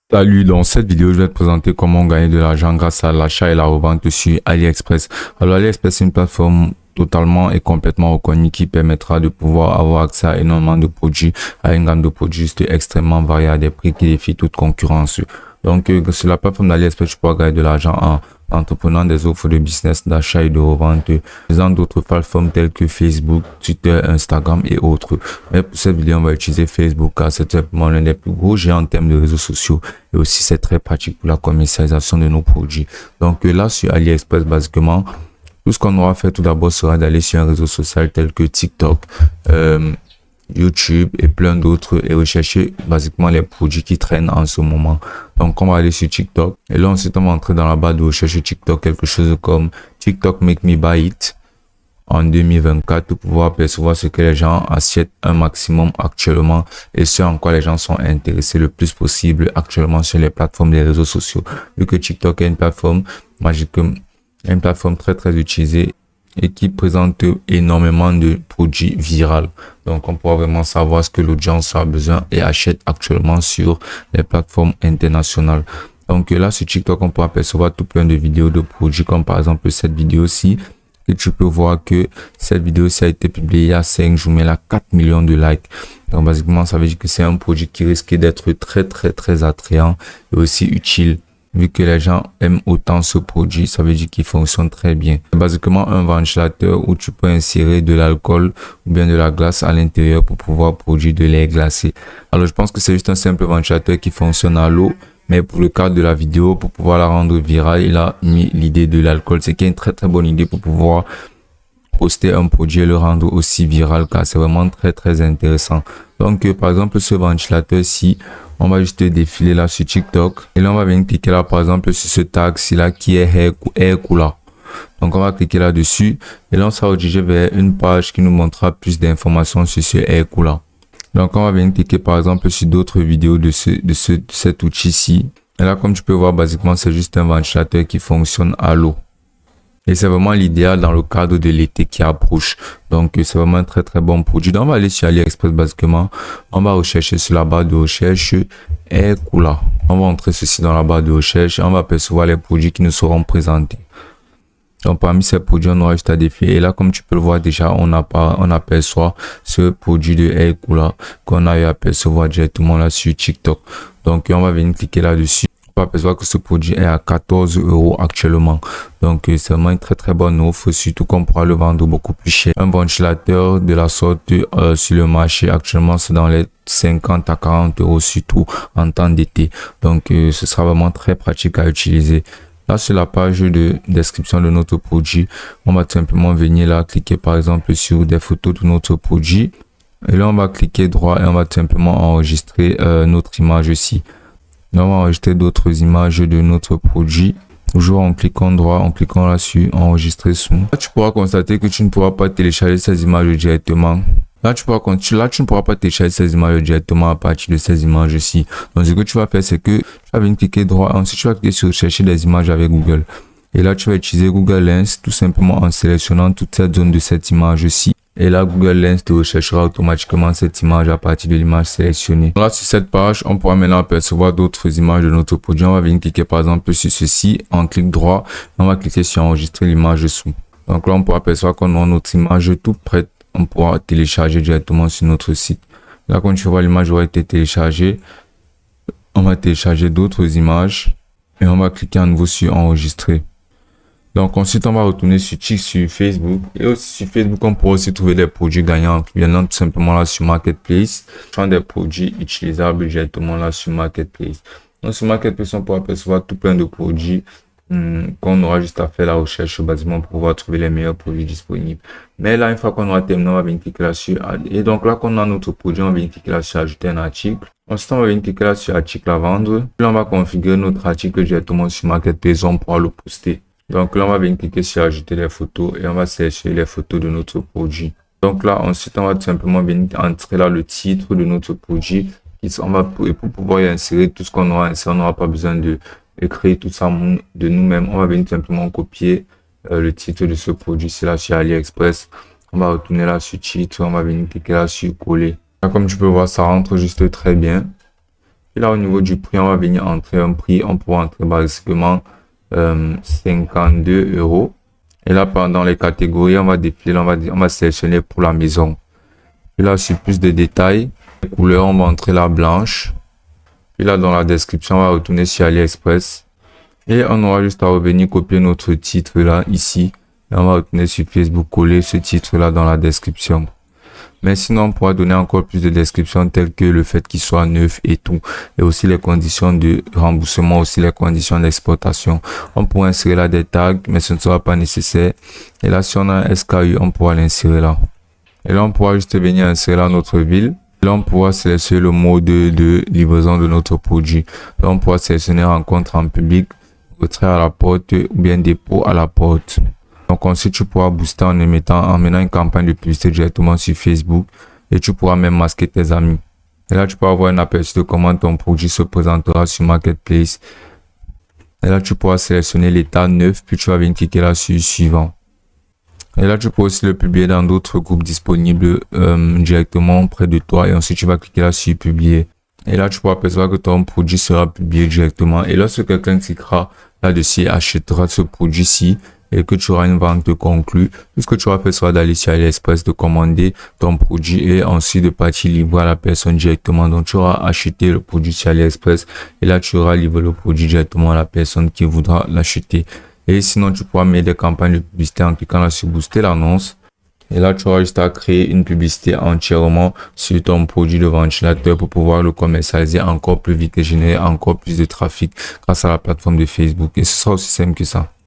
Salut, dans cette vidéo, je vais te présenter comment gagner de l'argent grâce à l'achat et la revente sur AliExpress. Alors, AliExpress, c'est une plateforme totalement et complètement reconnue qui permettra de pouvoir avoir accès à énormément de produits, à une gamme de produits juste extrêmement variée à des prix qui défient toute concurrence. Donc, sur la plateforme d'AliExpress, tu pourras gagner de l'argent en entreprenant des offres de business, d'achat et de revente, faisant d'autres plateformes telles que Facebook, Twitter, Instagram et autres. Mais pour cette vidéo, on va utiliser Facebook car c'est simplement l'un des plus gros géants en termes de réseaux sociaux et aussi c'est très pratique pour la commercialisation de nos produits. Donc là, sur AliExpress, basiquement, tout ce qu'on aura fait tout d'abord sera d'aller sur un réseau social tel que TikTok, YouTube et plein d'autres et rechercher basiquement les produits qui traînent en ce moment. Donc on va aller sur TikTok et là ensuite on va entrer dans la barre de recherche TikTok quelque chose comme TikTok Make Me Buy It en 2024 pour pouvoir percevoir ce que les gens achètent un maximum actuellement et ce en quoi les gens sont intéressés le plus possible actuellement sur les plateformes des réseaux sociaux. Vu que TikTok est une plateforme magique, une plateforme très utilisée et qui présente énormément de produits viraux. Donc, on pourra vraiment savoir ce que l'audience a besoin et achète actuellement sur les plateformes internationales. Donc là, sur TikTok, on pourra percevoir tout plein de vidéos de produits, comme par exemple cette vidéo-ci. Et tu peux voir que cette vidéo-ci a été publiée il y a 5 jours, mais elle a 4 millions de likes. Donc, basiquement, ça veut dire que c'est un produit qui risque d'être très attrayant et aussi utile. Vu que les gens aiment autant ce produit, ça veut dire qu'il fonctionne très bien. C'est basiquement un ventilateur où tu peux insérer de l'alcool ou bien de la glace à l'intérieur pour pouvoir produire de l'air glacé. Alors, je pense que c'est juste un simple ventilateur qui fonctionne à l'eau. Mais pour le cadre de la vidéo, pour pouvoir la rendre virale, il a mis l'idée de l'alcool. C'est qui est une très bonne idée pour pouvoir poster un produit et le rendre aussi viral car c'est vraiment très intéressant. Donc, par exemple, ce ventilateur-ci, on va juste défiler là sur TikTok et là on va venir cliquer là par exemple sur ce tag ci là qui est Air Cooler. Donc on va cliquer là dessus et là on sera redirigé vers une page qui nous montrera plus d'informations sur ce Air Cooler. Donc on va venir cliquer par exemple sur d'autres vidéos de cet outil ci et là comme tu peux voir basiquement c'est juste un ventilateur qui fonctionne à l'eau. Et c'est vraiment l'idéal dans le cadre de l'été qui approche. Donc, c'est vraiment un très bon produit. Donc, on va aller sur AliExpress basiquement. On va rechercher sur la barre de recherche Air Cooler. On va entrer ceci dans la barre de recherche et on va percevoir les produits qui nous seront présentés. Donc, parmi ces produits, on aura juste à défiler. Et là, comme tu peux le voir déjà, on aperçoit ce produit de Air Cooler qu'on a eu à percevoir directement là sur TikTok. Donc, on va venir cliquer là-dessus. On va percevoir que ce produit est à 14 € actuellement. Donc, c'est vraiment une très bonne offre, surtout qu'on pourra le vendre beaucoup plus cher. Un ventilateur de la sorte sur le marché actuellement, c'est dans les 50 à 40 €, surtout en temps d'été. Donc, ce sera vraiment très pratique à utiliser. Là, sur la page de description de notre produit, on va tout simplement venir là, cliquer par exemple sur des photos de notre produit. Et là, on va cliquer droit et on va tout simplement enregistrer notre image ici. Là, on va enregistrer d'autres images de notre produit. Toujours en cliquant droit, en cliquant là sur enregistrer son. Là, tu pourras constater que tu ne pourras pas télécharger ces images directement. Là, tu ne pourras pas télécharger ces images directement à partir de ces images ici. Donc, ce que tu vas faire, c'est que tu vas venir cliquer droit. Ensuite, tu vas cliquer sur chercher des images avec Google. Et là, tu vas utiliser Google Lens tout simplement en sélectionnant toute cette zone de cette image ici. Et là, Google Lens te recherchera automatiquement cette image à partir de l'image sélectionnée. Là, sur cette page, on pourra maintenant apercevoir d'autres images de notre produit. On va venir cliquer par exemple sur ceci. On clique droit. On va cliquer sur enregistrer l'image dessous. Donc là, on pourra apercevoir qu'on a notre image toute prête. On pourra télécharger directement sur notre site. Là, quand tu vois l'image aura été téléchargée, on va télécharger d'autres images et on va cliquer à nouveau sur enregistrer. Donc ensuite, on va retourner sur Facebook. Et aussi sur Facebook, on pourra aussi trouver des produits gagnants. Viennent tout simplement là sur Marketplace. Prendre des produits utilisables directement là sur Marketplace. Donc sur Marketplace, on pourra percevoir tout plein de produits qu'on aura juste à faire la recherche basiquement pour pouvoir trouver les meilleurs produits disponibles. Mais là, une fois qu'on aura terminé, on va venir cliquer là sur et donc là qu'on a notre produit, on va venir cliquer là sur ajouter un article. Ensuite, on va venir cliquer là sur article à vendre. Puis on va configurer notre article directement sur Marketplace, on pourra le poster. Donc là, on va venir cliquer sur ajouter les photos et on va sélectionner les photos de notre produit. Donc là, ensuite, on va tout simplement venir entrer là le titre de notre produit. Pour pouvoir y insérer tout ce qu'on aura inséré, on n'aura pas besoin de créer tout ça de nous-mêmes. On va venir simplement copier le titre de ce produit. C'est là sur AliExpress. On va retourner là sur titre. On va venir cliquer là sur coller. Là, comme tu peux voir, ça rentre juste très bien. Puis là, au niveau du prix, on va venir entrer un prix. On pourra entrer basiquement 52 euros. Et là, pendant les catégories, on va défiler, on va sélectionner pour la maison. Puis là, sur plus de détails, les couleurs, on va entrer la blanche. Puis là, dans la description, on va retourner sur AliExpress. Et on aura juste à revenir copier notre titre là, ici. Et on va retourner sur Facebook, coller ce titre là dans la description. Mais sinon, on pourra donner encore plus de descriptions telles que le fait qu'il soit neuf et tout. Et aussi les conditions de remboursement, aussi les conditions d'exportation. On pourra insérer là des tags, mais ce ne sera pas nécessaire. Et là, si on a un SKU, on pourra l'insérer là. Et là, on pourra juste venir insérer là notre ville. Là, on pourra sélectionner le mode de livraison de notre produit. Là, on pourra sélectionner rencontre en public, retrait à la porte ou bien dépôt à la porte. Donc ensuite, tu pourras booster en menant une campagne de publicité directement sur Facebook et tu pourras même masquer tes amis. Et là, tu peux avoir un aperçu de comment ton produit se présentera sur Marketplace. Et là, tu pourras sélectionner l'état neuf, puis tu vas venir cliquer là sur suivant. Et là, tu peux aussi le publier dans d'autres groupes disponibles directement près de toi et ensuite tu vas cliquer là sur publier. Et là, tu pourras apercevoir que ton produit sera publié directement. Et lorsque quelqu'un cliquera là-dessus et achètera ce produit-ci, et que tu auras une vente conclue, tout ce que tu vas faire sera d'aller sur AliExpress, de commander ton produit et ensuite de partir livrer à la personne directement. Donc, tu auras acheté le produit sur AliExpress et là, tu auras livré le produit directement à la personne qui voudra l'acheter. Et sinon, tu pourras mettre des campagnes de publicité en cliquant là sur booster l'annonce. Et là, tu auras juste à créer une publicité entièrement sur ton produit de ventilateur pour pouvoir le commercialiser encore plus vite et générer encore plus de trafic grâce à la plateforme de Facebook. Et ce sera aussi simple que ça.